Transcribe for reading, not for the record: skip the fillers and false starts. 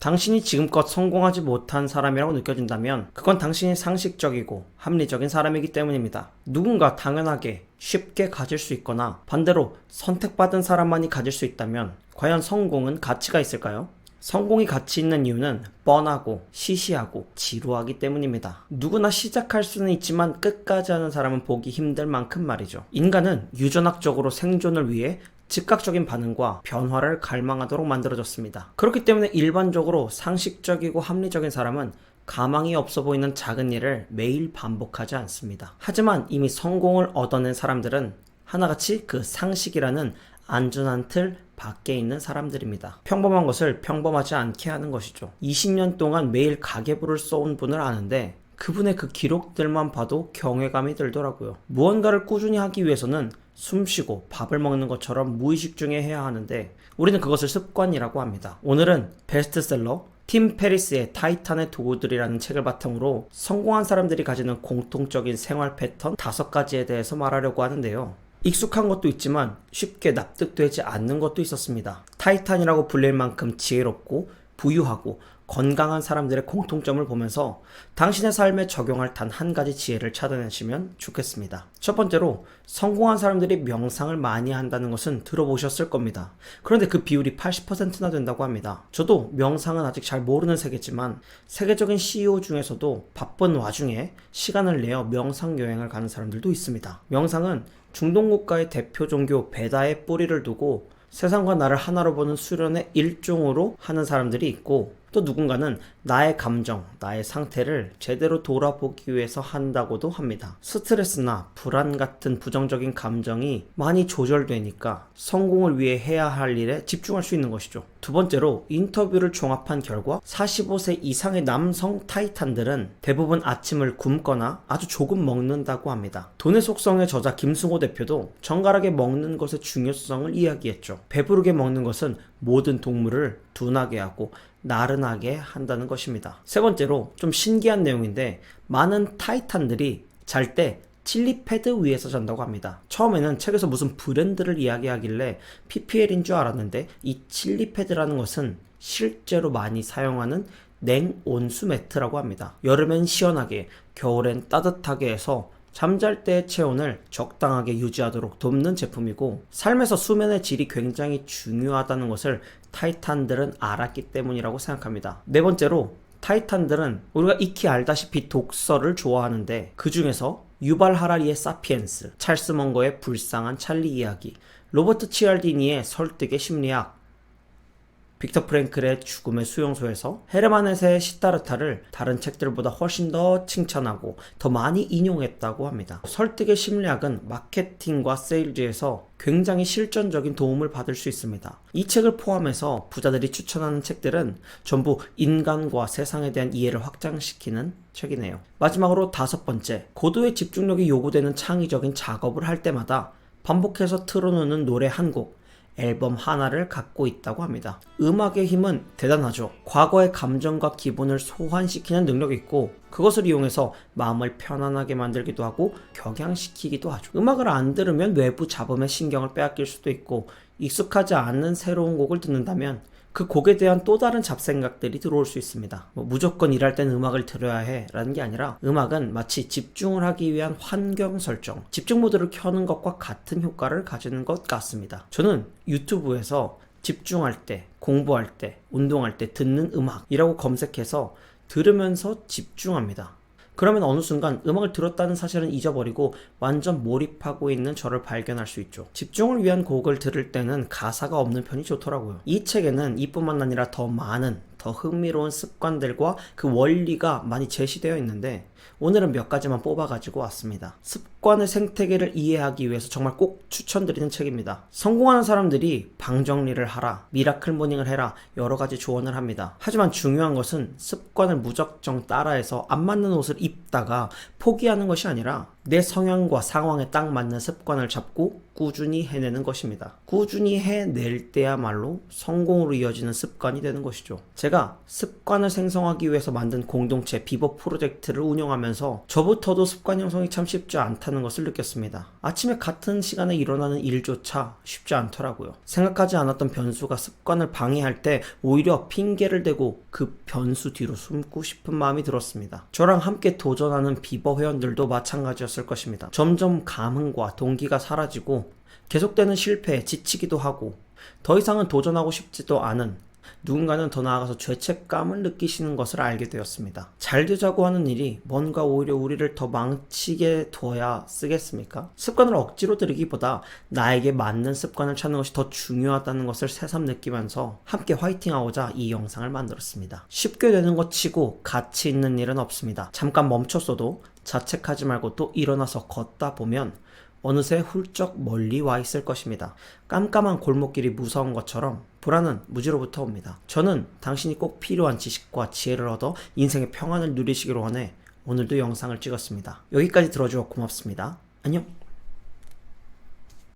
당신이 지금껏 성공하지 못한 사람이라고 느껴진다면 그건 당신이 상식적이고 합리적인 사람이기 때문입니다. 누군가 당연하게 쉽게 가질 수 있거나 반대로 선택받은 사람만이 가질 수 있다면 과연 성공은 가치가 있을까요? 성공이 가치 있는 이유는 뻔하고 시시하고 지루하기 때문입니다. 누구나 시작할 수는 있지만 끝까지 하는 사람은 보기 힘들 만큼 말이죠. 인간은 유전학적으로 생존을 위해 즉각적인 반응과 변화를 갈망하도록 만들어졌습니다. 그렇기 때문에 일반적으로 상식적이고 합리적인 사람은 가망이 없어 보이는 작은 일을 매일 반복하지 않습니다. 하지만 이미 성공을 얻어낸 사람들은 하나같이 그 상식이라는 안전한 틀 밖에 있는 사람들입니다. 평범한 것을 평범하지 않게 하는 것이죠. 20년 동안 매일 가계부를 써온 분을 아는데 그분의 그 기록들만 봐도 경외감이 들더라고요. 무언가를 꾸준히 하기 위해서는 숨쉬고 밥을 먹는 것처럼 무의식 중에 해야 하는데 우리는 그것을 습관이라고 합니다. 오늘은 베스트셀러 팀 페리스의 타이탄의 도구들이라는 책을 바탕으로 성공한 사람들이 가지는 공통적인 생활 패턴 5가지에 대해서 말하려고 하는데요. 익숙한 것도 있지만 쉽게 납득되지 않는 것도 있었습니다. 타이탄이라고 불릴 만큼 지혜롭고 부유하고 건강한 사람들의 공통점을 보면서 당신의 삶에 적용할 단 한 가지 지혜를 찾아내시면 좋겠습니다. 첫 번째로 성공한 사람들이 명상을 많이 한다는 것은 들어보셨을 겁니다. 그런데 그 비율이 80%나 된다고 합니다. 저도 명상은 아직 잘 모르는 세계지만 세계적인 CEO 중에서도 바쁜 와중에 시간을 내어 명상 여행을 가는 사람들도 있습니다. 명상은 중동 국가의 대표 종교 베다에 뿌리를 두고 세상과 나를 하나로 보는 수련의 일종으로 하는 사람들이 있고 또 누군가는 나의 감정, 나의 상태를 제대로 돌아보기 위해서 한다고도 합니다. 스트레스나 불안 같은 부정적인 감정이 많이 조절되니까 성공을 위해 해야 할 일에 집중할 수 있는 것이죠. 두 번째로 인터뷰를 종합한 결과 45세 이상의 남성 타이탄들은 대부분 아침을 굶거나 아주 조금 먹는다고 합니다. 돈의 속성의 저자 김승호 대표도 정갈하게 먹는 것의 중요성을 이야기했죠. 배부르게 먹는 것은 모든 동물을 둔하게 하고 나른하게 한다는 것입니다. 세 번째로 좀 신기한 내용인데 많은 타이탄들이 잘 때 칠리 패드 위에서 잔다고 합니다. 처음에는 책에서 무슨 브랜드를 이야기하길래 PPL인 줄 알았는데 이 칠리 패드라는 것은 실제로 많이 사용하는 냉온수 매트라고 합니다. 여름엔 시원하게, 겨울엔 따뜻하게 해서 잠잘 때의 체온을 적당하게 유지하도록 돕는 제품이고 삶에서 수면의 질이 굉장히 중요하다는 것을 타이탄들은 알았기 때문이라고 생각합니다. 네 번째로 타이탄들은 우리가 익히 알다시피 독서를 좋아하는데 그 중에서 유발 하라리의 사피엔스, 찰스 먼거의 불쌍한 찰리 이야기, 로버트 치알디니의 설득의 심리학, 빅터 프랭클의 죽음의 수용소에서 헤르만 헤세의 시타르타를 다른 책들보다 훨씬 더 칭찬하고 더 많이 인용했다고 합니다. 설득의 심리학은 마케팅과 세일즈에서 굉장히 실전적인 도움을 받을 수 있습니다. 이 책을 포함해서 부자들이 추천하는 책들은 전부 인간과 세상에 대한 이해를 확장시키는 책이네요. 마지막으로 5번째, 고도의 집중력이 요구되는 창의적인 작업을 할 때마다 반복해서 틀어놓는 노래 한 곡, 앨범 하나를 갖고 있다고 합니다. 음악의 힘은 대단하죠. 과거의 감정과 기분을 소환시키는 능력이 있고 그것을 이용해서 마음을 편안하게 만들기도 하고 격양시키기도 하죠. 음악을 안 들으면 외부 잡음에 신경을 빼앗길 수도 있고 익숙하지 않은 새로운 곡을 듣는다면 그 곡에 대한 또 다른 잡생각들이 들어올 수 있습니다. 무조건 일할 땐 음악을 들어야 해 라는 게 아니라 음악은 마치 집중을 하기 위한 환경 설정, 집중 모드를 켜는 것과 같은 효과를 가지는 것 같습니다. 저는 유튜브에서 집중할 때, 공부할 때, 운동할 때 듣는 음악이라고 검색해서 들으면서 집중합니다. 그러면 어느 순간 음악을 들었다는 사실은 잊어버리고 완전 몰입하고 있는 저를 발견할 수 있죠. 집중을 위한 곡을 들을 때는 가사가 없는 편이 좋더라고요. 이 책에는 이뿐만 아니라 더 많은, 더 흥미로운 습관들과 그 원리가 많이 제시되어 있는데 오늘은 몇 가지만 뽑아가지고 왔습니다. 습관의 생태계를 이해하기 위해서 정말 꼭 추천드리는 책입니다. 성공하는 사람들이 방 정리를 하라, 미라클 모닝을 해라 여러 가지 조언을 합니다. 하지만 중요한 것은 습관을 무작정 따라해서 안 맞는 옷을 입다가 포기하는 것이 아니라 내 성향과 상황에 딱 맞는 습관을 잡고 꾸준히 해내는 것입니다. 꾸준히 해낼 때야말로 성공으로 이어지는 습관이 되는 것이죠. 제가 습관을 생성하기 위해서 만든 공동체 비버 프로젝트를 운영을 적용하면서 저부터도 습관 형성이 참 쉽지 않다는 것을 느꼈습니다. 아침에 같은 시간에 일어나는 일조차 쉽지 않더라고요. 생각하지 않았던 변수가 습관을 방해할 때 오히려 핑계를 대고 그 변수 뒤로 숨고 싶은 마음이 들었습니다. 저랑 함께 도전하는 비버 회원들도 마찬가지였을 것입니다. 점점 감흥과 동기가 사라지고 계속되는 실패에 지치기도 하고 더 이상은 도전하고 싶지도 않은, 누군가는 더 나아가서 죄책감을 느끼시는 것을 알게 되었습니다. 잘 되자고 하는 일이 뭔가 오히려 우리를 더 망치게 둬야 쓰겠습니까? 습관을 억지로 들이기보다 나에게 맞는 습관을 찾는 것이 더 중요하다는 것을 새삼 느끼면서 함께 화이팅하고자 이 영상을 만들었습니다. 쉽게 되는 것 치고 가치 있는 일은 없습니다. 잠깐 멈췄어도 자책하지 말고 또 일어나서 걷다 보면 어느새 훌쩍 멀리 와 있을 것입니다. 깜깜한 골목길이 무서운 것처럼 불안은 무지로부터 옵니다. 저는 당신이 꼭 필요한 지식과 지혜를 얻어 인생의 평안을 누리시기를 원해 오늘도 영상을 찍었습니다. 여기까지 들어주어 고맙습니다. 안녕.